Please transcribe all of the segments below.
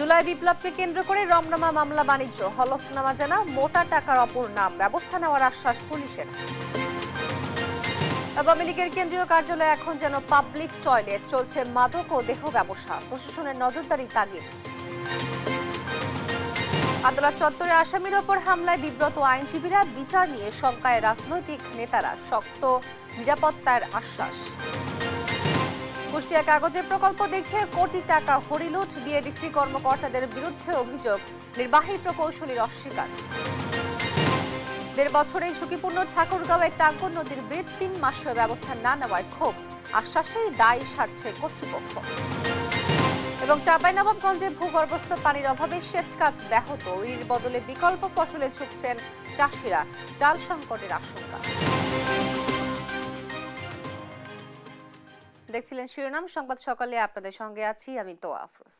জুলাই বিপ্লবকে কেন্দ্র করে রমরমা মামলা বাণিজ্য, হলফনামা জানা মোটা টাকার অপর নাম, ব্যবস্থা নেওয়ার আশ্বাস পুলিশের। আওয়ামী লীগের কেন্দ্রীয় কার্যালয়ে এখন যেন পাবলিক টয়লেট, চলছে মাদক ও দেহ ব্যবসা, প্রশাসনের নজরদারি তাগিদ। আদালত চত্বরে আসামির ওপর হামলায় বিব্রত আইনজীবীরা, বিচার নিয়ে শঙ্কায় রাজনৈতিক নেতারা, শক্ত নিরাপত্তার আশ্বাস। কুষ্টিয়া কাগজে প্রকল্প দেখে কোটি টাকা হরিলুট, বিএডিসি কর্মকর্তাদের বিরুদ্ধে অভিযোগ, নির্বাহী প্রকৌশলীর অস্বীকার। ১.৫ বছরে ঝুঁকিপূর্ণ ঠাকুরগাঁওয়ের টাঙ্গন নদীর ব্রিজ 3 মাসের ব্যবস্থা না নেওয়ায় ক্ষোভ, আশ্বাসেই দায় সারছে কর্তৃপক্ষ। এবং চাঁপাইনবাবগঞ্জে ভূগর্ভস্থ পানির অভাবে সেচ কাজ ব্যাহত, এর বদলে বিকল্প ফসলে ঝুঁকছেন চাষিরা, জাল সংকটের আশঙ্কা। দেখছিলেন শিরোনাম সংবাদ সকালে, আপনাদের সঙ্গে আছি আমি তোয়া আফরোজ।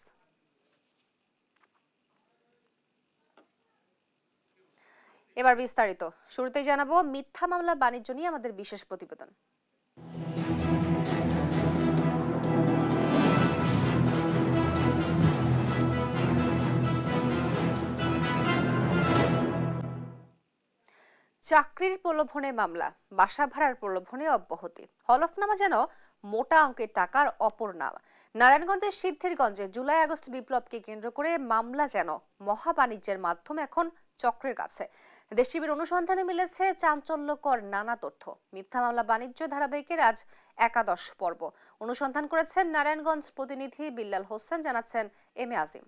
এবার বিস্তারিত। শুরুতেই জানাবো মিথ্যা মামলা বাণিজ্য নিয়ে আমাদের বিশেষ প্রতিবেদন। চাকরির প্রলোভনে মামলা, বাসা ভাড়ার প্রলোভনে অব্যাহতি, হলফনামা যেন মোটা অঙ্কের টাকার অপর নাম। নারায়ণগঞ্জের সিদ্ধিরগঞ্জে জুলাই আগস্ট বিপ্লবকে কেন্দ্র করে মামলা যেন মহাবাণিজ্যের মাধ্যম এখন চক্রের কাছে। দেশ টিভির অনুসন্ধানে মিলেছে চাঞ্চল্যকর নানা তথ্য। মিথ্যা মামলা বাণিজ্য ধারাবাহিকের আজ 11 পর্ব। অনুসন্ধান করেছেন নারায়ণগঞ্জ প্রতিনিধি বিল্লাল হোসেন, জানাচ্ছেন এম এ আজিম।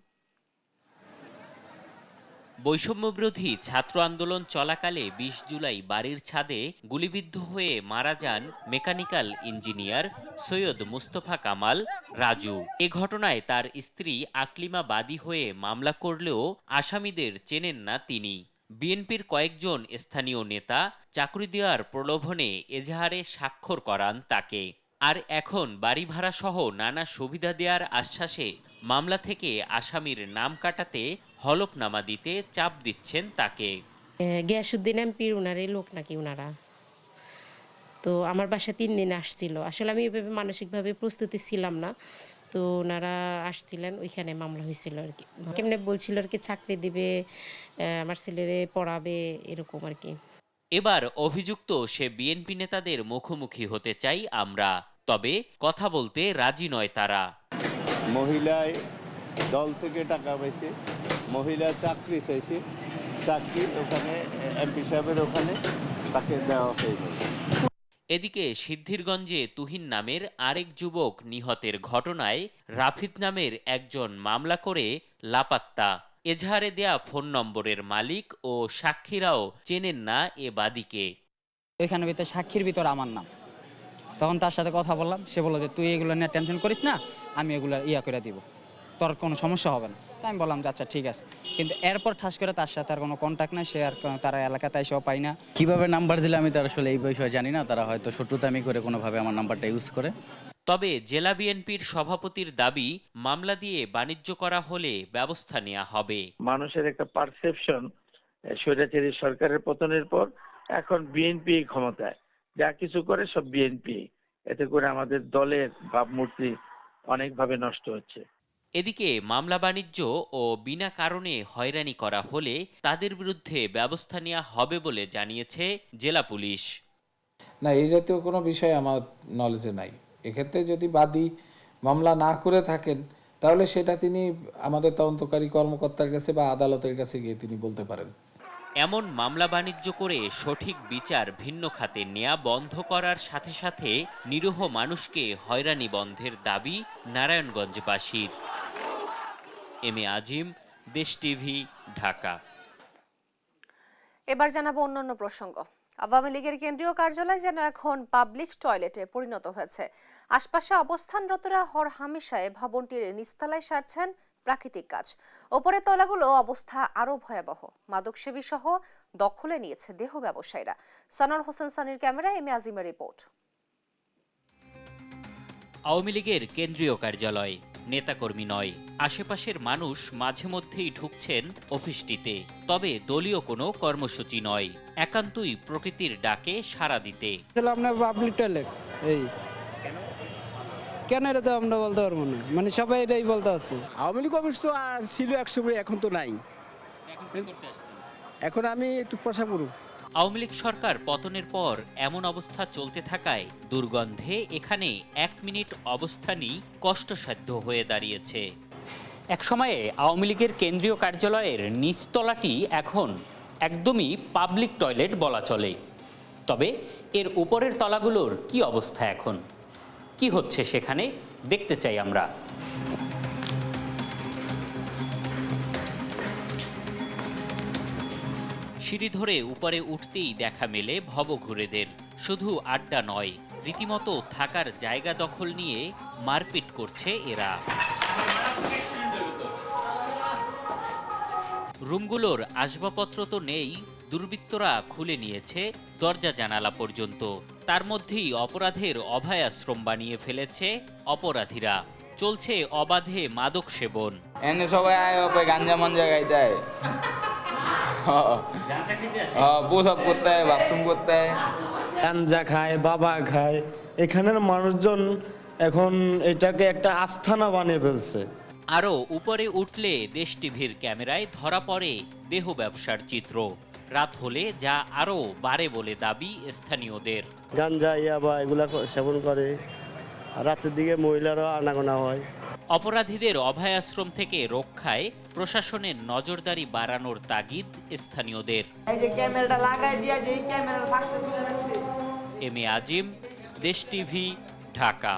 বৈষম্যবিরোধী ছাত্র আন্দোলন চলাকালে ২০ জুলাই বাড়ির ছাদে গুলিবিদ্ধ হয়ে মারা যান মেকানিক্যাল ইঞ্জিনিয়ার সৈয়দ মুস্তফা কামাল রাজু। এ ঘটনায় তার স্ত্রী আকলিমা বাদী হয়ে মামলা করলেও আসামিদের চেনেন না তিনি। বিএনপির কয়েকজন স্থানীয় নেতা চাকরি দেওয়ার প্রলোভনে এজাহারে স্বাক্ষর করান তাকে। আর এখন বাড়ি ভাড়া সহ নানা সুবিধা দেওয়ার আশ্বাসে মামলা থেকে আসামির নাম কাটাতে হলফনামা দিতে চাপ দিচ্ছেন তাকে। গিয়াসউদ্দিন এমপির উনারই লোক নাকি উনারা। তো আমার বাসা 3 দিন আসছিল। আসলে আমি এভাবে মানসিকভাবে প্রস্তুতি ছিলাম না। তো ওনারা আসছিলেন, ওইখানে মামলা হয়েছিল আর কি। কেমনে বলছিল আর কি চাকরি দিবে, আমার ছেলেরে পড়াবে, এরকম আর কি। এবার অভিযুক্ত সে বিএনপি নেতাদের মুখোমুখি হতে চাই আমরা, তবে কথা বলতে রাজি নয় তারা। মহিলায় দল থেকে টাকা পাইছে, মহিলা চাকরি চাইছে, চাকরি ওখানে এমপি সাহেবের ওখানে তাকে দেওয়া হয়নি। এদিকে সিদ্ধিরগঞ্জে তুহিন নামের আরেক যুবক নিহতের ঘটনায় রাফিদ নামের একজন মামলা করে লাপাত্তা। এজাহারে দেয়া ফোন নম্বরের মালিক ও সাক্ষীরাও চেনেন না এ বাদীকে। এখানে ভিতরে সাক্ষীর ভিতর আমার নাম। তখন তার সাথে কথা বললাম, সে বলল যে তুই এগুলো নিয়ে টেনশন করিস না, আমি এগুলো করে দিব, তোর কোনো সমস্যা হবে না। তাই আমি বললাম যে আচ্ছা ঠিক আছে। কিন্তু এরপর ঠাস করে তার সাথে আর কোনো কন্ট্যাক্ট নাই, সে আর তারা এলাকাতে এসেও পাই না। কিভাবে নাম্বার দিলে আমি তার আসলে এই বিষয়ে জানি না, তারা হয়তো শত্রুতামি করে কোনোভাবে আমার নাম্বারটা ইউজ করে। তবে জেলা বিএনপির সভাপতির দাবি, মামলা দিয়ে বাণিজ্য করা হলে ব্যবস্থা নেওয়া হবে। মানুষের একটা পারসেপশন স্বৈরাচারী সরকারের পতনের পর এখন বিএনপি ক্ষমতায়, যা কিছু করে সব বিএনপি, এতে করে আমাদের দলের ভাবমূর্তি অনেকভাবে নষ্ট হচ্ছে। এদিকে মামলা বাণিজ্য ও বিনা কারণে হয়রানি করা হলে তাদের বিরুদ্ধে ব্যবস্থা নেওয়া হবে বলে জানিয়েছে জেলা পুলিশ। না, এই জাতীয় কোনো বিষয় আমার নলেজে নাই। এক্ষেত্রে যদি বাদী মামলা না করে থাকেন তাহলে সেটা তিনি আমাদের তদন্তকারী কর্মকর্তার কাছে বা আদালতের কাছে গিয়ে তিনি বলতে পারেন। এমন মামলা বাণিজ্য করে সঠিক বিচার ভিন্ন খাতে নেয়া বন্ধ করার সাথে সাথে নিরীহ মানুষকে হয়রানি বন্ধের দাবি নারায়ণগঞ্জবাসীর। এম এ আজিম, দেশ টিভি, ঢাকা। এবার জানাবো অন্যান্য প্রসঙ্গ। আওয়ামী লীগের কেন্দ্রীয় কার্যালয় যেন এখন পাবলিক টয়লেটে পরিণত হয়েছে। আশপাশে অবস্থানরতরা হরহামেশায় ভবনটির নিচতলায় সারছেন প্রাকৃতিক কাজ। ওপরের তলাগুলো অবস্থা আরো ভয়াবহ। মাদকসেবী সহ দখলে নিয়েছে দেহ ব্যবসায়ীরা। সানোয়ার হোসেন সানির ক্যামেরায় এম এ আজিমের রিপোর্ট। আওয়ামী লীগের কেন্দ্রীয় কার্যালয়, নেতাকর্মী নয়, আশেপাশের মানুষ মাঝে মধ্যেই ঢুকছেন অফিসটিতে। তবে দলীয় কোনো কর্মসূচি নয়, একান্তই প্রকৃতির ডাকে সাড়া দিতে। আপনার পাবলিক টয়লেট এই কেন এটা তো আমরা বলতে পারবো না, মানে সবাই এটাই বলতে আছে। আওয়ামী লীগ অফিস তো ছিল একসময়, এখন তো নাই। এখন আমি একটু প্রশা করব। আওয়ামী লীগ সরকার পতনের পর এমন অবস্থা চলতে থাকায় দুর্গন্ধে এখানে 1 মিনিট অবস্থানই কষ্টসাধ্য হয়ে দাঁড়িয়েছে। একসময়ে আওয়ামী লীগের কেন্দ্রীয় কার্যালয়ের নিচতলাটি এখন একদমই পাবলিক টয়লেট বলা চলে। তবে এর উপরের তলাগুলোর কি অবস্থা এখন, কি হচ্ছে সেখানে দেখতে চাই আমরা। সিঁড়ি ধরে উপরে উঠতেই দেখা মেলে ভবঘুরেদের। শুধু আড্ডা নয়, রীতিমতো থাকার জায়গা দখল নিয়ে মারপিট করছে এরা। রুমগুলোর আসবাবপত্র তো নেই, দুর্বৃত্তরা খুলে নিয়েছে দরজা জানালা পর্যন্ত। তার মধ্যেই অপরাধের অভয়াশ্রম বানিয়ে ফেলেছে অপরাধীরা। চলছে অবাধে মাদক সেবন। এনে সবাই গাঞ্জা মাঞ্জা গাইতে হয়, প্রসাব করতে হয়, বাথরুম করতে হয়, গাঞ্জা খায়, বাবা খায়। এখানের মানুষজন এখন এটাকে একটা আস্থানা বানিয়ে ফেলছে। আরও উপরে উঠলে দেশ টিভির ক্যামেরায় ধরা পড়ে দেহ ব্যবসার চিত্র। রাত হলে যা আরও বাড়ে বলে দাবি স্থানীয়দের। গাঞ্জা ইয়াবা এগুলা সেবন করে, রাতের দিকে মহিলারাও আনাগোনা হয়। অপরাধীদের অভয়াশ্রম থেকে রক্ষায় প্রশাসনের নজরদারি বাড়ানোর তাগিদ স্থানীয়দের। এম এ আজিম, দেশ টিভি, ঢাকা।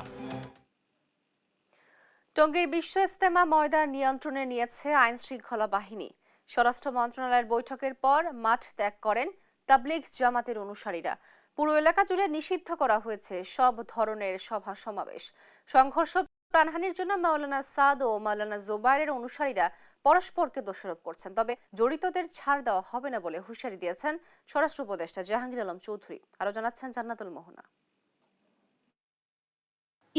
টঙ্গীর বিশ্ব ইজতেমা ময়দান নিয়ন্ত্রণে নিয়েছে আইন শৃঙ্খলা বাহিনী। স্বরাষ্ট্র মন্ত্রণালয়ের বৈঠকের পর মাঠ ত্যাগ করেন তাবলিগ জামাতের অনুসারীরা। পুরো এলাকা জুড়ে নিষিদ্ধ করা হয়েছে সব ধরনের সভা সমাবেশ। সংঘর্ষ প্রাণহানির জন্য মাওলানা সাদ ও মাওলানা জোবায়ের অনুসারীরা পরস্পরকে দোষারোপ করছেন। তবে জড়িতদের ছাড় দেওয়া হবে না বলে হুঁশিয়ারি দিয়েছেন স্বরাষ্ট্র উপদেষ্টা জাহাঙ্গীর আলম চৌধুরী। আরো জানাচ্ছেন জান্নাতুল মোহনা।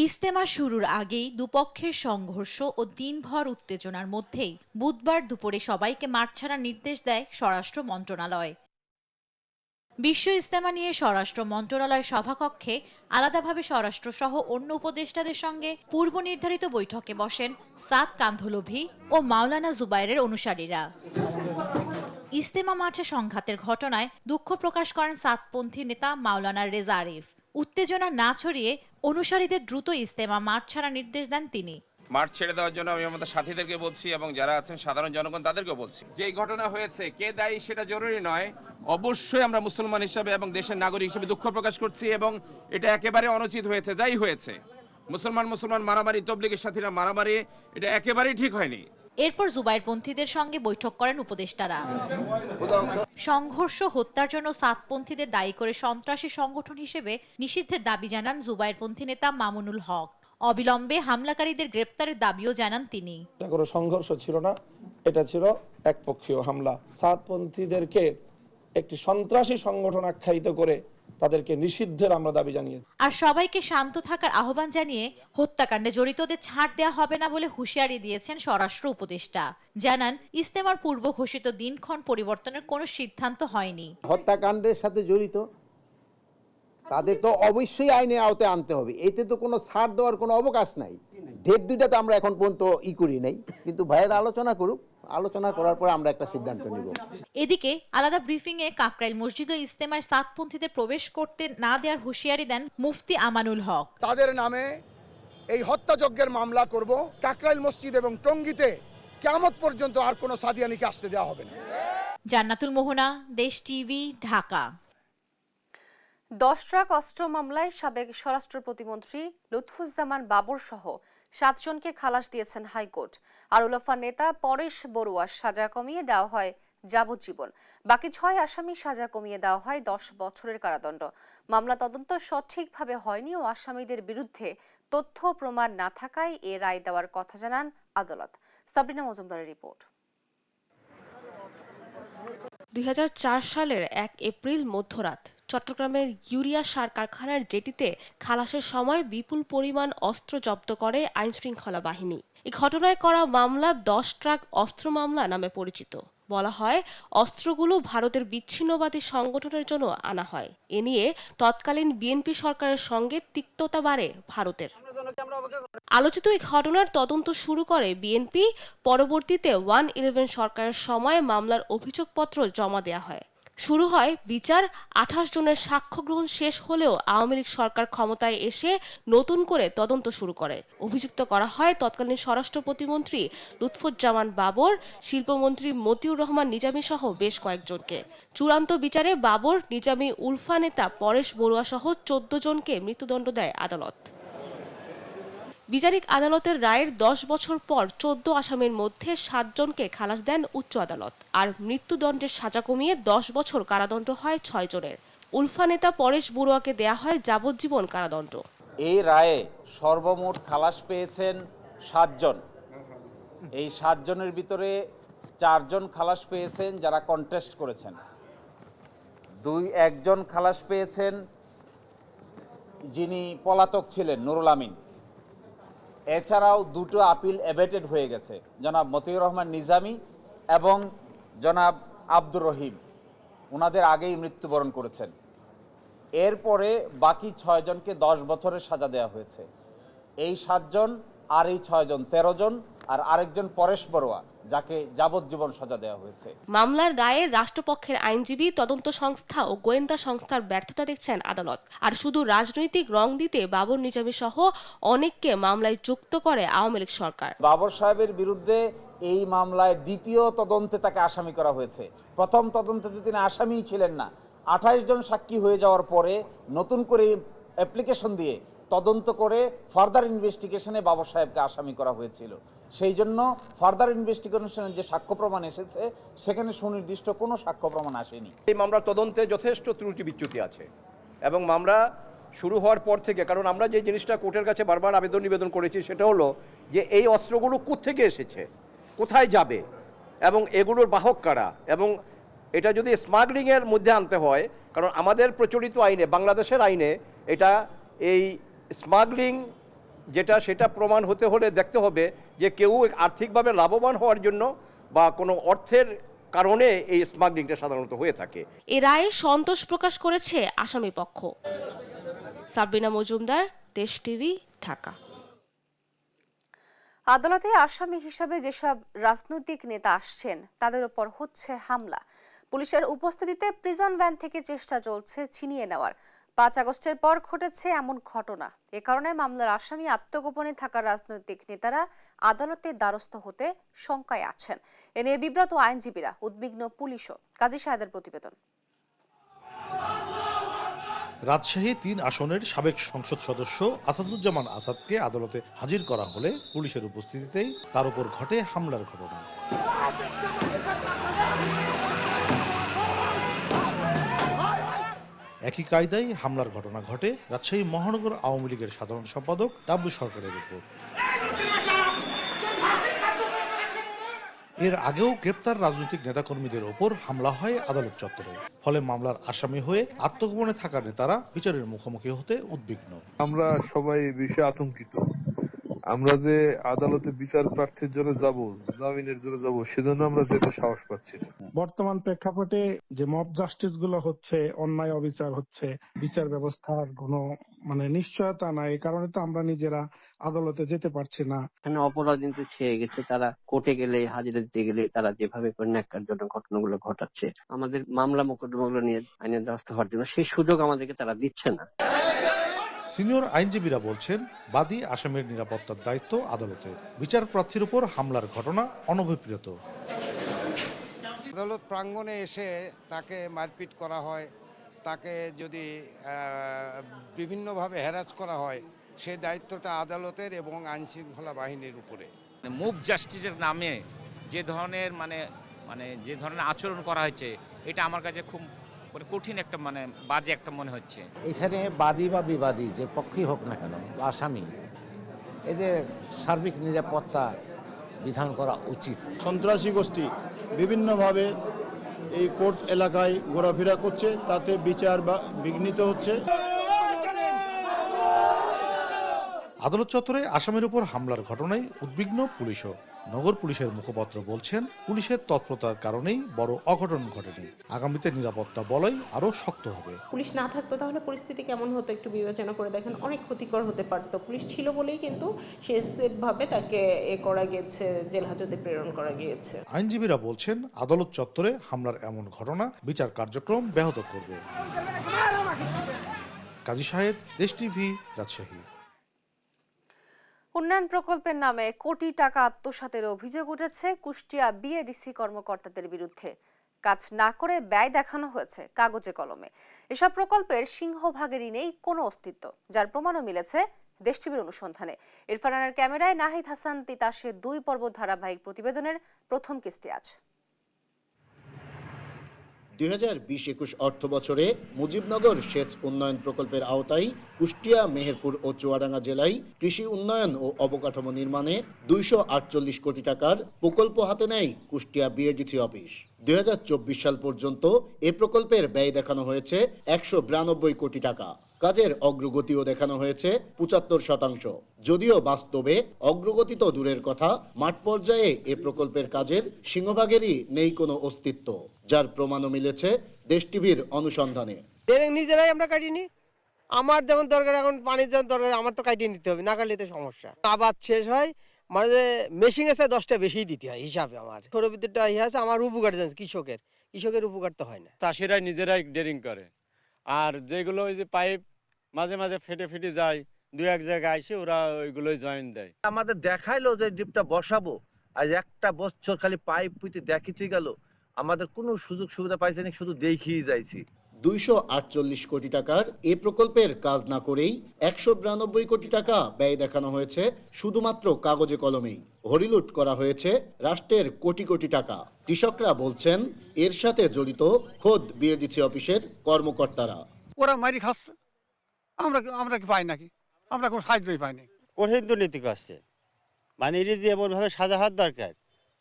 ইজতেমা শুরুর আগেই দুপক্ষের সংঘর্ষ ও দিনভর উত্তেজনার মধ্যেই বুধবার দুপুরে সবাইকে মাঠ ছাড়ার নির্দেশ দেয় স্বরাষ্ট্র মন্ত্রণালয়। বিশ্ব ইজতেমা নিয়ে স্বরাষ্ট্র মন্ত্রণালয় সভাকক্ষে আলাদাভাবে স্বরাষ্ট্র সহ অন্য উপদেষ্টাদের সঙ্গে পূর্ব নির্ধারিত বৈঠকে বসেন সাদ কান্ধলভি ও মাওলানা জুবায়েরের অনুসারীরা। ইজতেমা মাঠে সংঘাতের ঘটনায় দুঃখ প্রকাশ করেন সাদপন্থী নেতা মাওলানা রেজা আরিফ। উত্তেজনা না ছড়িয়ে অনুসারীদের দ্রুত ইজতেমা মাঠ ছাড়ার নির্দেশ দেন তিনি। মাঠ ছেড়ে দেওয়ার জন্য আমি আমাদের সাথীদেরকে বলছি এবং যারা আছেন সাধারণ জনগণ তাদেরকেও বলছি, যে এই ঘটনা হয়েছে কে দায়ী সেটা জরুরি নয়। অবশ্যই আমরা মুসলমান হিসাবে এবং দেশের নাগরিক হিসেবে দুঃখ প্রকাশ করছি এবং এটা একেবারে অনুচিত হয়েছে, যাই হয়েছে। মুসলমান মারামারি, তবলিগের সাথীরা মারামারি, এটা একেবারেই ঠিক হয়নি। এরপর জুবায়েরপন্থীদের সঙ্গে বৈঠক করেন উপদেষ্টারা। সংঘর্ষ হত্যার জন্য সাদপন্থীদের দায়ী করে সন্ত্রাসী সংগঠন হিসেবে নিষিদ্ধের দাবি জানান জুবায়েরপন্থী নেতা মামুনুল হক। অবিলম্বে হামলাকারীদের গ্রেপ্তারের দাবিও জানান তিনি। এটা কোনো সংঘর্ষ ছিল না, এটা ছিল একপক্ষীয় হামলা। সাদপন্থীদেরকে একটি সন্ত্রাসী সংগঠন আখ্যায়িত করে তাদেরকে নিষিদ্ধের আমরা দাবি জানিয়েছি। আর সবাইকে শান্ত থাকার আহ্বান জানিয়ে হত্যাকাণ্ডে জড়িতদের ছাড় দেওয়া হবে না বলে হুঁশিয়ারি দিয়েছেন স্বরাষ্ট্র উপদেষ্টা। জানান ইজতেমার পূর্ব ঘোষিত দিনক্ষণ পরিবর্তনের কোনো সিদ্ধান্ত হয়নি। হত্যাকাণ্ডের সাথে জড়িত তাদের তো অবশ্যই আইনে আওতায় আনতে হবে, এতে তো কোনো ছাড় দেওয়ার কোনো অবকাশ নাই। ডেট দুইটা তো আমরা এখন পর্যন্ত করি নাই, কিন্তু ভাইয়েরা আলোচনা করুক, আলোচনা করার পর আমরা একটা সিদ্ধান্ত নিব। এদিকে আলাদা ব্রিফিং এ কাকরাইল মসজিদ ও ইজতেমায় সাদপন্থীদের প্রবেশ করতে না দেওয়ার হুঁশিয়ারি দেন মুফতি আমানুল হক। তাদের নামে এই হত্যাযজ্ঞের মামলা করব। কাকরাইল মসজিদ এবং টঙ্গীতে কিয়ামত পর্যন্ত আর কোনো সাদিয়ানিকে আসতে দেওয়া হবে না। জান্নাতুল মোহনা, দেশ টিভি, ঢাকা। 10 ট্রাক অস্ত্র মামলায় সাবেক স্বরাষ্ট্র প্রতিমন্ত্রী লুৎফুজ্জামান বাবর সহ 7 জনকে খালাস দিয়েছেন হাইকোর্ট। আর উলফা নেতা পরেশ বড়ুয়ার সাজা কমিয়ে দেওয়া হয় যাবজ্জীবন। বাকি 6 আসামির সাজা কমিয়ে দেওয়া হয় 10 বছরের কারাদণ্ড। মামলা তদন্ত সঠিকভাবে হয়নি ও আসামিদের বিরুদ্ধে তথ্য প্রমাণ না থাকায় এ রায় দেওয়ার কথা জানান আদালত। সাবরিনা মজুমদারের রিপোর্ট। 2004 সালের 1 এপ্রিল মধ্যরাত চট্টগ্রামের ইউরিয়া সার কারখানার জেটিতে খালাসের সময় বিপুল পরিমাণ অস্ত্র জব্দ করে আইনশৃঙ্খলা বাহিনী। এই ঘটনায় করা মামলা 10 ট্রাক অস্ত্র মামলা নামে পরিচিত। বলা হয় অস্ত্রগুলো ভারতের বিচ্ছিন্নবাদী সংগঠনের জন্য আনা হয়। এ নিয়ে তৎকালীন বিএনপি সরকারের সঙ্গে তিক্ততা বাড়ে ভারতের। আলোচিত এই ঘটনার তদন্ত শুরু করে বিএনপি। পরবর্তীতে 1-11 সরকারের সময় মামলার অভিযোগপত্র জমা দেয়া হয়। শুরু হয় বিচার। 28 জনের সাক্ষ্য গ্রহণ শেষ হলেও আওয়ামী লীগ সরকার ক্ষমতায় এসে নতুন করে তদন্ত শুরু করে। অভিযুক্ত করা হয় তৎকালীন স্বরাষ্ট্র প্রতিমন্ত্রী লুৎফুজ্জামান বাবর, শিল্পমন্ত্রী মতিউর রহমান নিজামী সহ বেশ কয়েকজনকে। চূড়ান্ত বিচারে বাবর, নিজামী, উলফা নেতা পরেশ বড়ুয়া সহ 14 জনকে মৃত্যুদণ্ড দেয় আদালত। বিচারিক আদালতের রায়ের 10 বছর পর 14 আসামির মধ্যে 7 জনকে খালাস দেন উচ্চ আদালত। আর মৃত্যুদণ্ডের সাজা কমিয়ে 10 বছর কারাদণ্ড হয় 6 জনের। উলফা নেতা পরেশ বড়ুয়াকে দেয়া হয় যাবজ্জীবন কারাদণ্ড। এই রায়ে সর্বমোট খালাস পেয়েছেন 7 জন। এই 7 জনের ভিতরে 4 জন খালাস পেয়েছেন যারা কন্টেস্ট করেছেন। 1 জন খালাস পেয়েছেন যিনি পলাতক ছিলেন, নুরুল আমিন। এছাড়াও 2টো আপিল এবেটেড হয়ে গেছে, জনাব মতিউর রহমান নিজামী এবং জনাব আব্দুর রহিম। ওনাদের আগেই মৃত্যুবরণ করেছেন। এরপরে বাকি 6 জনকে 10 বছরের সাজা দেওয়া হয়েছে। এই 7 জন আর এই 6 জন 13 জন, আর আরেকজন পরেশ বড়ুয়া যাকে যাবজ্জীবন সাজা দেওয়া হয়েছে। মামলার রায়ে রাষ্ট্রপক্ষের আইনজীবী, তদন্ত সংস্থা ও গোয়েন্দা সংস্থার ব্যর্থতা দেখছেন আদালত। আর শুধু রাজনৈতিক রং দিতে বাবর, নিজামী সহ অনেককে মামলায় যুক্ত করে আওয়ামী লীগ সরকার। বাবর সাহেবের বিরুদ্ধে এই মামলায় দ্বিতীয় তদন্তে তাকে আসামি করা হয়েছে। প্রথম তদন্তে তো তিনি আসামিই ছিলেন না। 28 জন সাক্ষী হয়ে যাওয়ার পরে নতুন করে অ্যাপ্লিকেশন দিয়ে তদন্ত করে ফার্দার ইনভেস্টিগেশনে বাবর সাহেবকে আসামি করা হয়েছিল। সেই জন্য ফার্দার ইনভেস্টিগেশনের যে সাক্ষ্য প্রমাণ এসেছে সেখানে সুনির্দিষ্ট কোনো সাক্ষ্য প্রমাণ আসেনি। এই মামলার তদন্তে যথেষ্ট ত্রুটি বিচ্যুতি আছে এবং মামলা শুরু হওয়ার পর থেকে, কারণ আমরা যে জিনিসটা কোর্টের কাছে বারবার নিবেদন করেছি সেটা হলো যে এই অস্ত্রগুলো কোত্থেকে এসেছে, কোথায় যাবে এবং এগুলোর বাহক কারা, এবং এটা যদি স্মাগলিংয়ের মধ্যে আনতে হয়, কারণ আমাদের প্রচলিত আইনে, বাংলাদেশের আইনে এটা এই স্মাগলিং যেটা সেটা প্রমাণ হতে হলে দেখতে হবে যে কেউ আর্থিকভাবে লাভবান হওয়ার জন্য বা কোনো অর্থের কারণে এই স্মাগলিংটা সাধারণত হয়ে থাকে। এ রায়ে সন্তোষ প্রকাশ করেছে আসামি পক্ষ। সাবরিনা মজুমদার, দেশ টিভি, ঢাকা। আদালতে আসামি হিসাবে যেসব রাজনৈতিক নেতা আসছেন তাদের উপর হচ্ছে হামলা। পুলিশের উপস্থিতিতে প্রিজন ভ্যান থেকে চেষ্টা চলছে ছিনিয়ে নেওয়ার। 5 আগস্টের পর ঘটেছে এমন ঘটনা। এ কারণে মামলার আসামি আত্মগোপনে থাকা রাজনৈতিক নেতারা আদালতের দ্বারস্থ হতে শঙ্কায় আছেন। এ নিয়ে বিব্রত আইনজীবীরা, উদ্বিগ্ন পুলিশও। কাজী সাহেদের প্রতিবেদন। রাজশাহী 3 আসনের সাবেক সংসদ সদস্য আসাদুজ্জামান আসাদকে আদালতে হাজির করা হলে পুলিশের উপস্থিতিতেই তার উপর ঘটে হামলার ঘটনা। একই কায়দায় হামলার ঘটনা ঘটে রাজশাহী মহানগর আওয়ামী লীগের সাধারণ সম্পাদক ডাব্বু সরকারের উপর। এর আগেও গ্রেপ্তার রাজনৈতিক নেতাকর্মীদের ওপর হামলা হয় আদালত চত্বরে। ফলে মামলার আসামি হয়ে আত্মগোপনে থাকা নেতারা বিচারের মুখোমুখি হতে উদ্বিগ্ন। আমরা সবাই বিষয়ে আতঙ্কিত। আমরা যে আদালতে বিচার প্রার্থীর জন্য যাব, জামিনের জন্য যাব, সেজন্য আমরা যেতে সাহস পাচ্ছি না। বর্তমান প্রেক্ষাপটে যে মব জাস্টিস গুলো হচ্ছে, অন্যায় অবিচার হচ্ছে, বিচার ব্যবস্থার কোনো নিশ্চয়তা নাই। এই কারণে তো আমরা নিজেরা আদালতে যেতে পারছি না। এখানে অপরাধী ছেয়ে গেছে, তারা কোর্টে গেলে, হাজিরা দিতে গেলে তারা যেভাবে ন্যাক্কারজনক ঘটনাগুলো ঘটাচ্ছে, আমাদের মামলা মোকদ্দমাগুলো নিয়ে আইনের দ্বারস্থ হওয়ার জন্য সেই সুযোগ আমাদেরকে তারা দিচ্ছে না। সিনিয়র আইনজীবীরা বলছেন, বাদী আসামির নিরাপত্তার দায়িত্ব আদালতের। বিচার প্রার্থীর উপর হামলার ঘটনা অনভিপ্রেত। আদালত প্রাঙ্গণে এসে তাকে মারপিট করা হয়, তাকে যদি বিভিন্নভাবে হ্যারাস করা হয়, সেই দায়িত্বটা আদালতের এবং আইনশৃঙ্খলা বাহিনীর উপরে। মুভ জাস্টিসের নামে যে ধরনের যে ধরনের আচরণ করা হয়েছে, এটা আমার কাছে খুব কঠিন একটা বাজে একটা মনে হচ্ছে। এখানে বাদী বা বিবাদী যে পক্ষই হোক না কেন, আসামি, এদের সার্বিক নিরাপত্তা বিধান করা উচিত। সন্ত্রাসী গোষ্ঠী বিভিন্নভাবে এই কোর্ট এলাকায় ঘোরাফেরা করছে, তাতে বিচার বিঘ্নিত হচ্ছে। আদালত চত্বরে আসামির উপর হামলার ঘটনায় উদ্বিগ্ন পুলিশও। নগর পুলিশের মুখপাত্র বলছেন, পুলিশের তৎপরতার কারণেই বড় অঘটন ঘটেনি। আগামীতে নিরাপত্তা বলয় আরো শক্ত হবে। পুলিশ না থাকতো তাহলে পরিস্থিতি কেমন হতো একটু বিবেচনা করে দেখেন, অনেক ক্ষতিকর হতে পারতো। পুলিশ ছিল বলেই কিন্তু সেভাবে তাকে করা গিয়েছে, জেল হাজতে প্রেরণ করা গিয়েছে। আইনজীবীরা বলছেন, আদালত চত্বরে হামলার এমন ঘটনা বিচার কার্যক্রম ব্যাহত করবে। কাজী সাহেদ, দেশ টিভি, রাজশাহী। উন্নয়ন প্রকল্পের নামে কোটি টাকা আত্মসাতের অভিযোগ উঠেছে কুষ্টিয়া বিএডিসি কর্মকর্তাদের বিরুদ্ধে। কাজ না করে ব্যয় দেখানো হয়েছে কাগজে কলমে। এসব প্রকল্পের সিংহভাগেরই নেই কোনো অস্তিত্ব, যার প্রমাণও মিলেছে দেশ টিভির অনুসন্ধানে। ইরফানানের ক্যামেরায় নাহিদ হাসান তিতাসের 2 পর্ব ধারাবাহিক প্রতিবেদনের প্রথম কিস্তি আজ। 2020-21 অর্থ বছরে মুজিবনগর সেচ উন্নয়ন প্রকল্পের আওতায় কুষ্টিয়া, মেহেরপুর ও চুয়াডাঙ্গা জেলায় কৃষি উন্নয়ন ও অবকাঠামো নির্মাণে 248 কোটি টাকার প্রকল্প হাতে নেয় কুষ্টিয়া বিএডিসি অফিস। 2024 সাল পর্যন্ত এ প্রকল্পের ব্যয় দেখানো হয়েছে 192 কোটি টাকা। কাজের অগ্রগতিও দেখানো হয়েছে 75%। যদিও বাস্তবে অগ্রগতি তো দূরের কথা, মাঠ পর্যায়ে এ প্রকল্পের কাজের সিংহভাগেরই নেই কোনো অস্তিত্ব, যার প্রমাণও মিলেছে দেশ টিভির অনুসন্ধানে। নিজেরাই আমরা কাটিনি, আমার যেমন দরকার, এখন পানির যেমন দরকার, আমার তো কাটিয়ে নিতে হবে, না কাটলে তো সমস্যা। আবাদ শেষ হয় মানে মেশিন এসে 10টা বেশি দিতে হয় হিসাবে। আমার সৌর বিদ্যুৎটা আছে, আমার উপকার জানছে, কৃষকের উপকার তো হয় না। চাষিরাই নিজেরাই ডেরিং করে, আর যেগুলো ওই যে পাইপ মাঝে মাঝে ফেটে যায়, 2-1 জায়গায় আসে ওরা ওইগুলোই জয়েন দেয়। আমাদের দেখাইলো যে ডিপটা বসাবো, আজ একটা বছর খালি পাইপ পুঁতে দেখিতে গেল, আমাদের কোনো সুযোগ সুবিধা পাইছে না, শুধু দেখিয়ে যাইছি। 248 কোটি টাকার এ প্রকল্পের কাজ না করেই 192 কোটি টাকা ব্যয় দেখানো হয়েছে শুধুমাত্র কাগজে কলমেই। হরিলুট করা হয়েছে রাষ্ট্রের কোটি কোটি টাকা। কৃষকরা বলছেন, এর সাথে জড়িত খোদ বিএডিসি অফিসের কর্মকর্তারা। ওরা মারি খাচ্ছে, আমরা কি পাই নাকি? আমরা কোনো সাহায্যই পাইনি। কঠিন দুর্নীতি করছে, মানে এটা যে এমনভাবে সাজা হওয়ার দরকার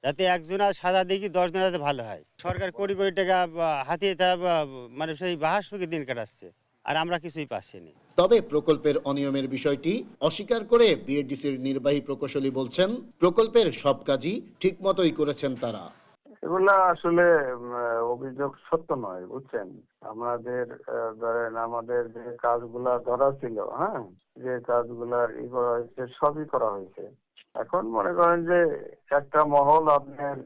যাতে একজনের সাজা দেখি 10 জনের যাতে ভালো হয়। সরকার কোটি কোটি টাকা হাতিয়ে তারা মানে সেই বাহার সুখে দিন কাটাচ্ছে, আর আমরা কিছুই পাচ্ছি না। তবে প্রকল্পের অনিয়মের বিষয়টি অস্বীকার করে বিএডিসির নির্বাহী প্রকৌশলী বলছেন, প্রকল্পের সব কাজই ঠিক মতোই করেছেন তারা। এগুলা আসলে অভিযোগ সত্য নয়, বুঝছেন। আমাদের ধরেন আমাদের যে কাজগুলা ধরা ছিল, যে কাজগুলা করা হয়েছে সবই করা হয়েছে। এখন মনে করেন যে একটা মহল আপনার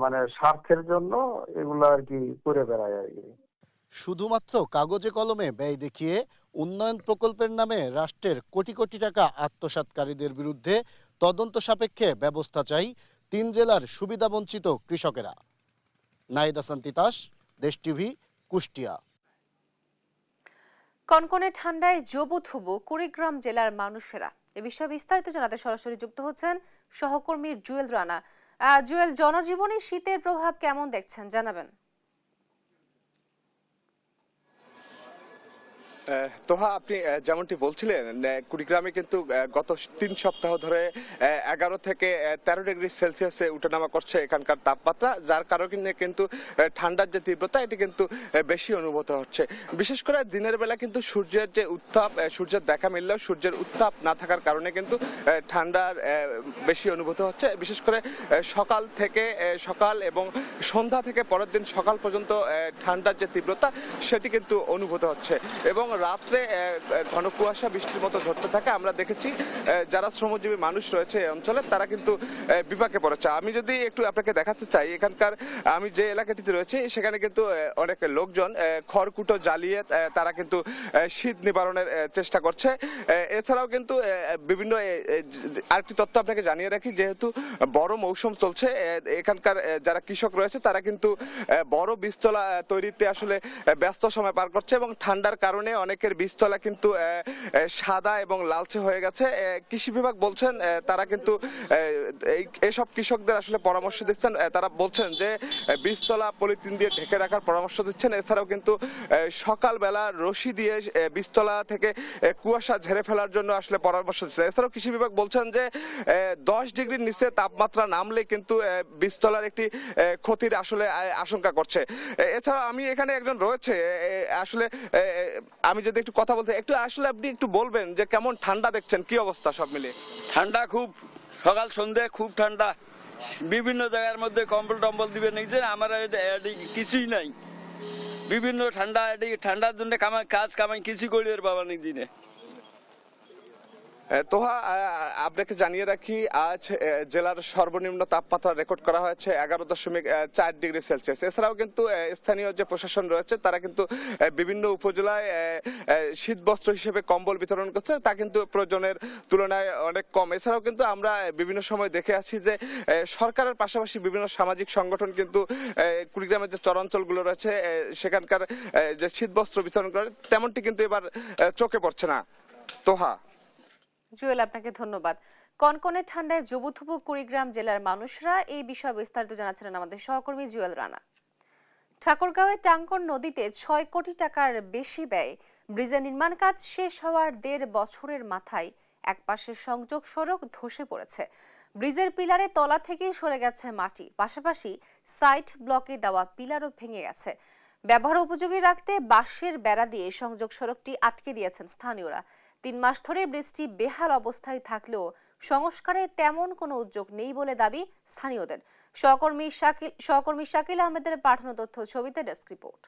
মানে স্বার্থের জন্য এগুলা আর কি করে বেড়ায় আর কি। শুধুমাত্র কাগজে কলমে ব্যয় দেখিয়ে উন্নয়ন প্রকল্পের নামে রাষ্ট্রের কোটি কোটি টাকা আত্মসাৎকারীদের বিরুদ্ধে তদন্ত সাপেক্ষে ব্যবস্থা চাই 3 জেলার সুবিধাবঞ্চিত কৃষকেরা। নাহিদ হাসান তিতাস, দেশ টিভি, কুষ্টিয়া। কনকনে ঠান্ডায় জবুথুবু কুড়িগ্রাম জেলার মানুষেরা। এ বিষয়ে বিস্তারিত জানাতে সরাসরি যুক্ত হচ্ছেন সহকর্মী জুয়েল রানা। জুয়েল, জনজীবনে শীতের প্রভাব কেমন দেখছেন জানাবেন? তোহা, আপনি যেমনটি বলছিলেন, কুড়িগ্রামে কিন্তু গত 3 সপ্তাহ ধরে 11 থেকে 13 ডিগ্রি সেলসিয়াসে উঠানামা করছে এখানকার তাপমাত্রা, যার কারণে কিন্তু ঠান্ডার যে তীব্রতা এটি কিন্তু বেশি অনুভূত হচ্ছে। বিশেষ করে দিনের বেলা কিন্তু সূর্যের যে উত্তাপ, সূর্যের দেখা মিললেও সূর্যের উত্তাপ না থাকার কারণে কিন্তু ঠান্ডার বেশি অনুভূত হচ্ছে। বিশেষ করে সকাল এবং সন্ধ্যা থেকে পরের দিন সকাল পর্যন্ত ঠান্ডার যে তীব্রতা সেটি কিন্তু অনুভূত হচ্ছে এবং রাত্রে ঘন কুয়াশা বৃষ্টির মতো ধরতে থাকে। আমরা দেখেছি যারা শ্রমজীবী মানুষ রয়েছে এই অঞ্চলে তারা কিন্তু বিপাকে পড়েছে। আমি যদি একটু আপনাকে দেখাতে চাই, এখানকার আমি যে এলাকাটিতে রয়েছে সেখানে কিন্তু অনেক লোকজন খড়কুটো জ্বালিয়ে তারা কিন্তু শীত নিবারণের চেষ্টা করছে। এছাড়াও কিন্তু বিভিন্ন আরেকটি তথ্য আপনাকে জানিয়ে রাখি, যেহেতু বড় মৌসুম চলছে, এখানকার যারা কৃষক রয়েছে তারা কিন্তু বড় বীজতলা তৈরিতে আসলে ব্যস্ত সময় পার করছে এবং ঠান্ডার কারণে অনেকের বীজতলা কিন্তু সাদা এবং লালচে হয়ে গেছে। কৃষি বিভাগ বলছেন তারা কিন্তু এইসব কৃষকদের আসলে পরামর্শ দিচ্ছেন। তারা বলছেন যে বীজতলা পলিথিন দিয়ে ঢেকে রাখার পরামর্শ দিচ্ছেন। এছাড়াও কিন্তু সকালবেলা রশি দিয়ে বীজতলা থেকে কুয়াশা ঝেড়ে ফেলার জন্য আসলে পরামর্শ দিচ্ছেন। এছাড়াও কৃষি বিভাগ বলছেন যে 10 ডিগ্রির নিচে তাপমাত্রা নামলে কিন্তু বীজতলার একটি ক্ষতির আসলে আশঙ্কা করছে। এছাড়াও আমি এখানে একজন রয়েছে, আসলে আমি যদি একটু কথা বলতে একটু, আসলে আপনি একটু বলবেন যে কেমন ঠান্ডা দেখছেন, কি অবস্থা সব মিলে? ঠান্ডা খুব, সকাল সন্ধ্যে খুব ঠান্ডা, বিভিন্ন জায়গার মধ্যে কম্বল টম্বল দিবে নাকি আমার কিছুই নাই, বিভিন্ন ঠান্ডার জন্য কাজ কামাই কিছু করি এর বাবা নাকি দিনে। তোহা, আপনাকে জানিয়ে রাখি আজ জেলার সর্বনিম্ন তাপমাত্রা রেকর্ড করা হয়েছে 11.4 ডিগ্রি সেলসিয়াস। এছাড়াও কিন্তু স্থানীয় যে প্রশাসন রয়েছে তারা কিন্তু বিভিন্ন উপজেলায় শীত বস্ত্র হিসেবে কম্বল বিতরণ করছে, তা কিন্তু প্রয়োজনের তুলনায় অনেক কম। এছাড়াও কিন্তু আমরা বিভিন্ন সময় দেখে আছি যে সরকারের পাশাপাশি বিভিন্ন সামাজিক সংগঠন কিন্তু কুড়িগ্রামের যে চরাঞ্চলগুলো রয়েছে সেখানকার যে শীত বস্ত্র বিতরণ করে তেমনটি কিন্তু এবার চোখে পড়ছে না। তোহা। জুয়েল, আপনাকে ধন্যবাদ। কনকনে ঠান্ডায় জবুথুবু কুড়িগ্রাম জেলার মানুষরা, এই বিষয়ে বিস্তারিত জানাচ্ছিলেন আমাদের সহকর্মী জুয়েল রানা। ঠাকুরগাঁওয়ে টাঙ্কন নদীতে 6 কোটি টাকার বেশি ব্যয় ব্রিজের নির্মাণ কাজ শেষ হওয়ার 1.5 বছরের মাথায় একপাশের সংযোগ সড়ক ধসে পড়েছে। ব্রিজের পিলারে তলা থেকেই সরে গেছে মাটি, পাশাপাশি সাইড ব্লকে দেওয়া পিলারও ভেঙে গেছে। ব্যবহার উপযোগী রাখতে বাঁশের বেড়া দিয়ে সংযোগ সড়কটি আটকে দিয়েছেন স্থানীয়রা। 3 মাস ধরে ব্রিজটি বেহাল অবস্থায় থাকলেও সংস্কারে তেমন কোনো উদ্যোগ নেই বলে দাবি স্থানীয়দের। সহকর্মী শাকিল আহমেদের পাঠানো তথ্য ছবিতে ডেস্ক রিপোর্ট।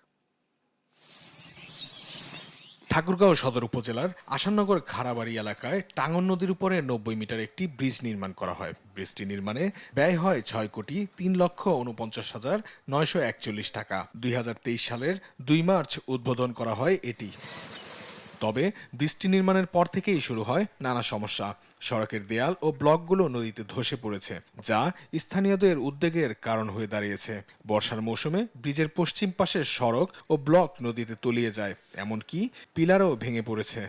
ঠাকুরগাঁও সদর উপজেলার আসাননগর খাড়াবাড়ি এলাকায় টাঙ্গন নদীর উপরে 90 মিটার একটি ব্রিজ নির্মাণ করা হয়। ব্রিজটি নির্মাণে ব্যয় হয় 6,03,49,941 টাকা। 2023 সালের 2 মার্চ উদ্বোধন করা হয় এটি। তবে বৃষ্টি নির্মাণের পর থেকেই শুরু হয় নানা সমস্যা। সড়কের দেয়াল ও ব্লকগুলো নদীতে ধসে পড়েছে, যা স্থানীয়দের উদ্বেগের কারণ হয়ে দাঁড়িয়েছে। বর্ষার মৌসুমে ব্রিজের পশ্চিম পাশের সড়ক ও ব্লক নদীতে তলিয়ে যায়, এমনকি পিলারও ভেঙে পড়েছে।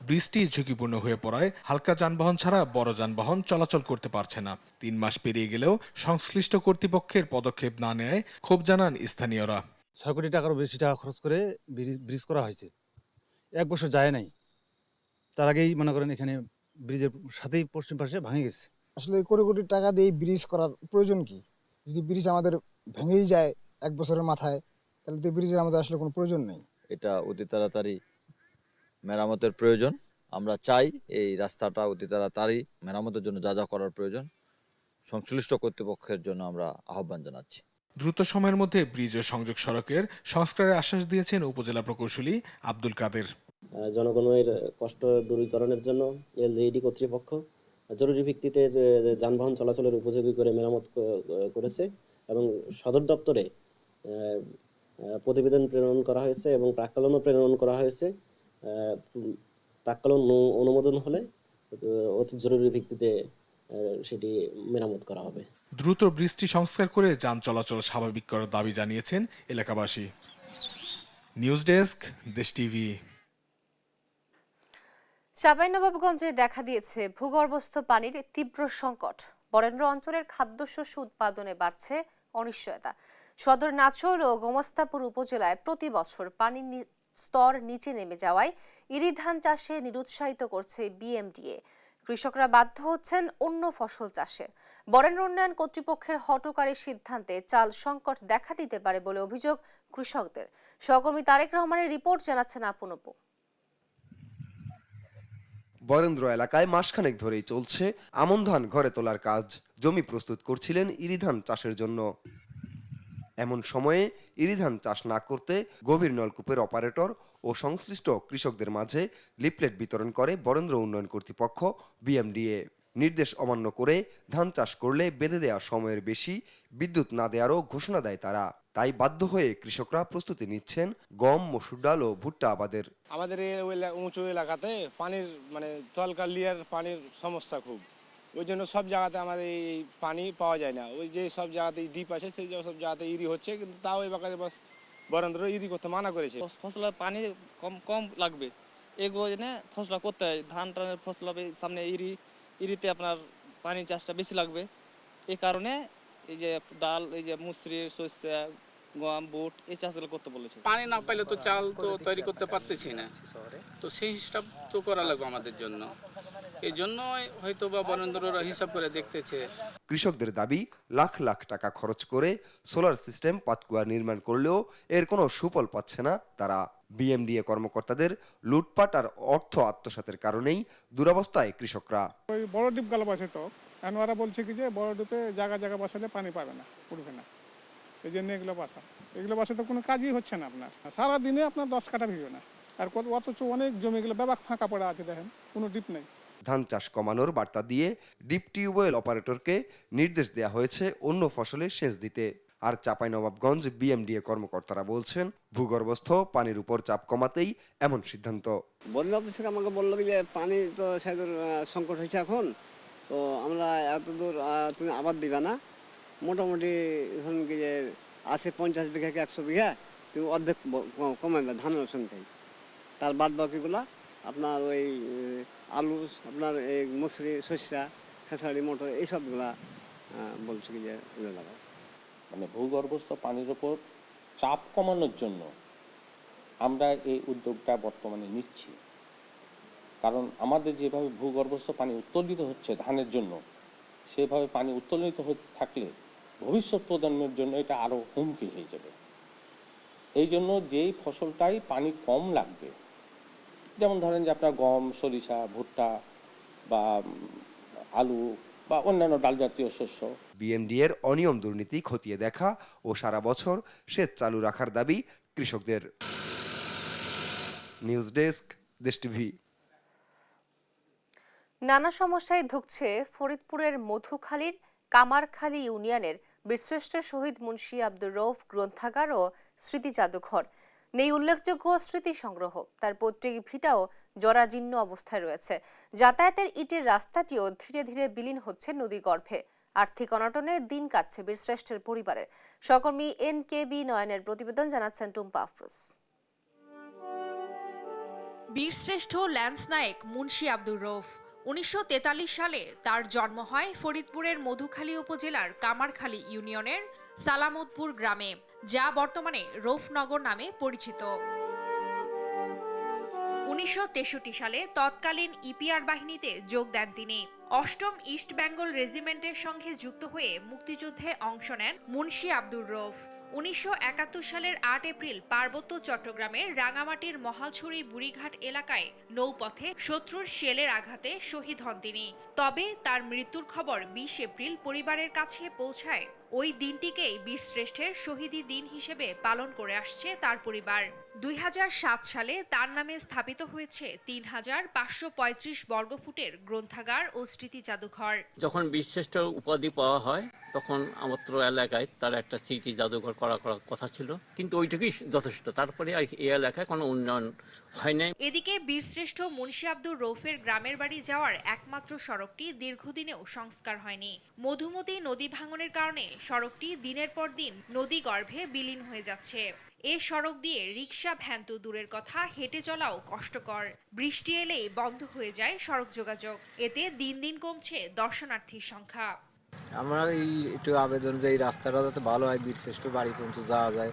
বৃষ্টি ঝুঁকিপূর্ণ হয়ে পড়ায় হালকা যানবাহন ছাড়া বড় যানবাহন চলাচল করতে পারছে না। 3 মাস পেরিয়ে গেলেও সংশ্লিষ্ট কর্তৃপক্ষের পদক্ষেপ না নেয় ক্ষোভ জানান স্থানীয়রা। 6 কোটি টাকারও বেশি টাকা খরচ করে ব্রিজ করা হয়েছে, 1 বছর যায় নাই, তার আগেই মনে করেন এখানে ব্রিজের সাথেই পশ্চিম পাশে ভাঙে গেছে। আসলে কোটি কোটি টাকা দিয়ে ব্রিজ করার প্রয়োজন কি? যদি ব্রিজ আমাদের ভেঙেই যায় 1 বছরের মাথায়, তাহলে তো ব্রিজের আমাদের আসলে কোনো প্রয়োজন নেই। এটা অতি তাড়াতাড়ি মেরামতের প্রয়োজন। আমরা চাই এই রাস্তাটা অতি তাড়াতাড়ি মেরামতের জন্য যা যা করার প্রয়োজন সংশ্লিষ্ট কর্তৃপক্ষের জন্য আমরা আহ্বান জানাচ্ছি। দ্রুত সময়ের মধ্যে ব্রিজ ও সংযোগ সড়কের সংস্কারের আশ্বাস দিয়েছেন উপজেলা প্রকৌশলী আব্দুল কাদের। জনগণের কষ্ট দূরীকরণের জন্য এলজিইডি কর্তৃপক্ষ জরুরি ভিত্তিতে যানবাহন চলাচলের উপযোগী করে মেরামত করেছে এবং সদর দপ্তরে প্রতিবেদন প্রেরণ করা হয়েছে এবং প্রাক্কলনও প্রেরণ করা হয়েছে। প্রাক্কলন অনুমোদন হলে অতি জরুরি ভিত্তিতে সেটি মেরামত করা হবে। দ্রুত ব্রিজটি সংস্কার করে যান চলাচল স্বাভাবিক করার দাবি জানিয়েছেন এলাকাবাসী। নিউজ ডেস্ক, দেশ টিভি। চাঁপাইনবাবগঞ্জে দেখা দিয়েছে ভূগর্ভস্থ পানির তীব্র সংকট। বরেন্দ্র অঞ্চলের খাদ্যশস্য উৎপাদনে বাড়ছে অনিশ্চয়তা। সদর নাছোড় ও গোমস্তাপুর উপজেলায় প্রতি বছর পানির স্তর নিচে নেমে যাওয়ায় ইরি ধান চাষে নিরুৎসাহিত করছে বিএমডিএ। কৃষকরা বাধ্য হচ্ছেন অন্য ফসল চাষে। বরেন্দ্র উন্নয়ন কর্তৃপক্ষের হঠকারী সিদ্ধান্তে চাল সংকট দেখা দিতে পারে বলে অভিযোগ কৃষকদের। সহকর্মী তারেক রহমানের রিপোর্ট জানাচ্ছেন আপন আপু। বরেন্দ্র এলাকায় মাসখানেক ধরেই চলছে আমন ধান ঘরে তোলার কাজ। জমি প্রস্তুত করছিলেন ইরি ধান চাষের জন্য। এমন সময়ে ইরি ধান চাষ না করতে গভীর নলকূপের অপারেটর ও সংশ্লিষ্ট কৃষকদের মাঝে লিফলেট বিতরণ করে বরেন্দ্র উন্নয়ন কর্তৃপক্ষ বিএমডিএ। নির্দেশ অমান্য করে ধান চাষ করলে বেঁধে দেওয়া সময়ের বেশি বিদ্যুৎ না দেওয়ারও ঘোষণা দেয় তারা। তাই বাধ্য হয়ে কৃষকরা প্রস্তুতি নিচ্ছেন গম, মসুর ডাল ও ভুট্টা আবাদের। আমাদের এই উঁচু এলাকাতে পানির তলকার লিয়ার পানির সমস্যা খুব, ওই জন্য সব জায়গাতে আমাদের এই পানি পাওয়া যায় না। ওই যে সব জায়গাতে ডিপ আছে সেই সব জায়গাতে ইরি হচ্ছে, কিন্তু তাও এবার বরেন্দ্র ইরি করতে মানা করেছে। ফসলের পানি কম লাগবে, এগুলো জন্য ফসল করতে হয়। ধান টানের ফসল সামনে ইরিতে আপনার পানি চাষটা বেশি লাগবে। এই কারণে এই যে ডাল, এই যে মুসরি, শস্য, গম, বুট এই চাষগুলো করতে বলেছে। পানি না পাইলে তো চাল তো তৈরি করতে পারতেছি না, তো সেই হিসাব তো করা লাগবে আমাদের জন্য। এই জন্য হয়তো বা বরেন্দ্ররা হিসাব করে দেখতেছে। কৃষকদের দাবি লাখ লাখ টাকা খরচ করে সোলার সিস্টেম পাতকুয়া নির্মাণ করলেও এর কোনো সুফল পাচ্ছে না তারা। বিএমডিএ কর্মকর্তাদের লুটপাট আর অর্থ আত্মসাতের কারণেই দুরবস্থায় কৃষকরা। ওই বড় ডিপ গালব আছে তো, এখন ওরা বলছে কি যে বড় ডিপে জায়গা জায়গা বসালে পানি পাবে না, উঠবে না, এই জন্য এগুলো বাসা তো কোনো কাজই হচ্ছে না আপনার। সারাদিনে আপনার 10 কাঠা ভিজবে না, আর অথচ অনেক জমিগুলো ব্যাপক ফাঁকা পড়ে আছে, দেখেন কোনো ডিপ নেই। ধান চাষ কমানোর বার্তা দিয়ে ডিপ টিউবওয়েল অপারেটরকে নির্দেশ দেওয়া হয়েছে অন্য ফসলে সেচ দিতে। আর চাঁপাইনবাবগঞ্জ বিএমডিএ কর্মকর্তারা বলছেন ভূগর্ভস্থ পানির উপর চাপ কমাতেই এমন সিদ্ধান্ত। বন্যা অফিস থেকে আমাকে বললো যে পানি তো সেদের সংকট হয়েছে এখন, তো আমরা এত দূর তুমি আবাদ দিবা না, মোটামুটি ধরুন কি যে আছে 50 বিঘা কি 100 বিঘা, তুমি অর্ধেক কমাইবে ধানের সঙ্গেই, তার বাদ বাকিগুলা আপনার ওই আলু, আপনার এই মসুরি, শস্যা, খেসারি, মটর এইসবগুলা বলছে কি যে লাগাও। মানে ভূগর্ভস্থ পানির ওপর চাপ কমানোর জন্য আমরা এই উদ্যোগটা বর্তমানে নিচ্ছি। কারণ আমাদের যেভাবে ভূগর্ভস্থ পানি উত্তোলিত হচ্ছে ধানের জন্য, সেভাবে পানি উত্তোলিত হতে থাকলে ভবিষ্যৎ প্রজন্মের জন্য এটা আরও হুমকি হয়ে যাবে। এই জন্য যেই ফসলটাই পানি কম লাগবে, যেমন ধরেন যে আপনার গম, সরিষা, ভুট্টা বা আলু বা অন্যান্য ডাল জাতীয় শস্য। বিএমডিএর অনিয়ম দুর্নীতি খতিয়ে দেখা ও সারা বছর সেচ চালু রাখার দাবি কৃষকদের। নিউজ ডেস্ক, দেশ টিভি। নানা সমস্যায় ধুঁকছে ফরিদপুরের মধুখালীর কামারখালী ইউনিয়নের বীরশ্রেষ্ঠ শহীদ মুন্সি আব্দুর রউফ গ্রন্থাগার ও স্মৃতি জাদুঘর। নেই উল্লেখযোগ্য স্মৃতি সংগ্রহ, তার পৈতৃক ভিটাও জরাজীর্ণ অবস্থায় রয়েছে। যাতায়াতের ইটের রাস্তাটিও ধীরে ধীরে বিলীন হচ্ছে নদীগর্ভে। আর্থিক অনটনে দিন কাটছে বীরশ্রেষ্ঠের পরিবারের। সহকর্মী NKB নয়নের প্রতিবেদন, জানাচ্ছেন টুম্পা আফরোজ। বীরশ্রেষ্ঠ ল্যান্স নায়েক মুন্সি আব্দুর রউফ 1943 সালে তার জন্ম হয় ফরিদপুরের মধুখালী উপজেলার কামারখালী ইউনিয়নের সালামতপুর গ্রামে, যা বর্তমানে রৌফনগর নামে পরিচিত। 1963 সালে তৎকালীন ইপিআর বাহিনীতে যোগ দেন তিনি। 8ম ইস্ট বেঙ্গল রেজিমেন্টের সঙ্গে যুক্ত হয়ে মুক্তিযুদ্ধে অংশ নেন মুন্সি আব্দুর রউফ। 1971 সালের 8 এপ্রিল পার্বত্য চট্টগ্রামের রাঙামাটির মহালছড়ি বুড়িঘাট এলাকায় নৌপথে শত্রুর শেলের আঘাতে শহীদ হন তিনি। তবে তার মৃত্যুর খবর 20 এপ্রিল পরিবারের কাছে পৌঁছায়। ওই দিনটিকেই বীরশ্রেষ্ঠের শহীদি দিন হিসেবে পালন করে আসছে তার পরিবার। 2007 সালে তার নামে স্থাপিত হয়েছে 3535 বর্গফুটের গ্রন্থাগার ও স্মৃতি জাদুঘর। যখন বীরশ্রেষ্ঠ উপাধি পাওয়া হয় তখন আমাত্র এলাকায় তার একটা স্মৃতি জাদুঘর করার কথা ছিল, কিন্তু ওইটুকুই যথেষ্ট। তারপরে আর এই এলাকায় কোনো উন্নয়ন হয় নাই। এদিকে বীরশ্রেষ্ঠ মুন্সি আব্দুর রউফের গ্রামের বাড়ি যাওয়ার একমাত্র সড়কটি দীর্ঘদিনেও সংস্কার হয়নি। মধুমতি নদী ভাঙনের কারণে সড়কটি দিনের পর দিন নদী গর্ভে বিলীন হয়ে যাচ্ছে। এ সড়ক দিয়ে রিকশা, ভ্যান তো দূরের কথা, হেঁটে চলাও কষ্টকর। বৃষ্টি এলেই বন্ধ হয়ে যায় সড়ক যোগাযোগ। এতে দিন দিন কমছে দর্শনার্থীর সংখ্যা। আমরা এই একটু আবেদন যে এই রাস্তাটা যাতে ভালো হয়, বীরশ্রেষ্ঠ বাড়ি পর্যন্ত যাওয়া যায়।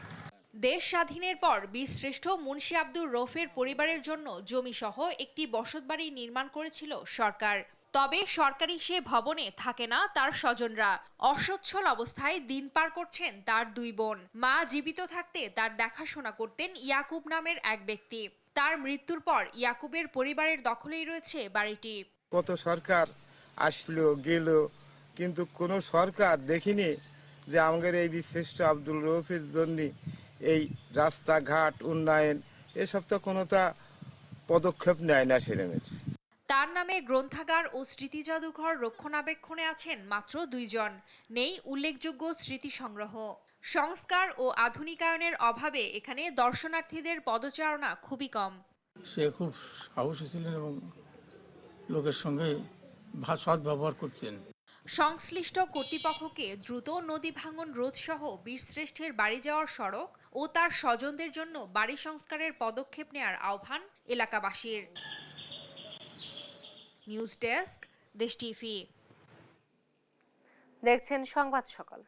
দেশ স্বাধীনের পর বীরশ্রেষ্ঠ মুন্সি আব্দুর রউফের পরিবারের জন্য জমি সহ একটি বসতবাড়ি নির্মাণ করেছিল সরকার। তবে সরকারি সে ভবনে থাকে না তার স্বজনরা। অসচ্ছল অবস্থায় দিন পার করছেন তার দুই বোন। মা জীবিত থাকতে তার দেখাশোনা করতেন ইয়াকুব নামের এক ব্যক্তি। তার মৃত্যুর পর ইয়াকুবের পরিবারের দখলেই রয়েছে বাড়িটি। কত সরকার আসলো গেল, কিন্তু কোন সরকার দেখিনি যে আমাদের এই বীরশ্রেষ্ঠ আব্দুল রউফের জন্য এই রাস্তাঘাট উন্নয়ন এসব তো কোনোটা পদক্ষেপ নেয় না। ছেলেমেয়ে তার নামে গ্রন্থাগার ও স্মৃতি জাদুঘর রক্ষণাবেক্ষণে আছেন মাত্র 2 জন। নেই উল্লেখযোগ্য স্মৃতি সংগ্রহ। সংস্কার ও আধুনিকায়নের অভাবে এখানে দর্শনার্থীদের পদচারণা খুবই কম। সে খুব সাহসী ছিলেন এবং লোকের সঙ্গে সৎ ব্যবহার করতেন। সংশ্লিষ্ট কর্তৃপক্ষকে দ্রুত নদী ভাঙন রোধ সহ বীরশ্রেষ্ঠের বাড়ি যাওয়ার সড়ক ও তার স্বজনদের জন্য বাড়ি সংস্কারের পদক্ষেপ নেয়ার আহ্বান এলাকাবাসীর। নিউজ ডেস্ক, দেশ টিভি। দেখছেন সংবাদ সকাল।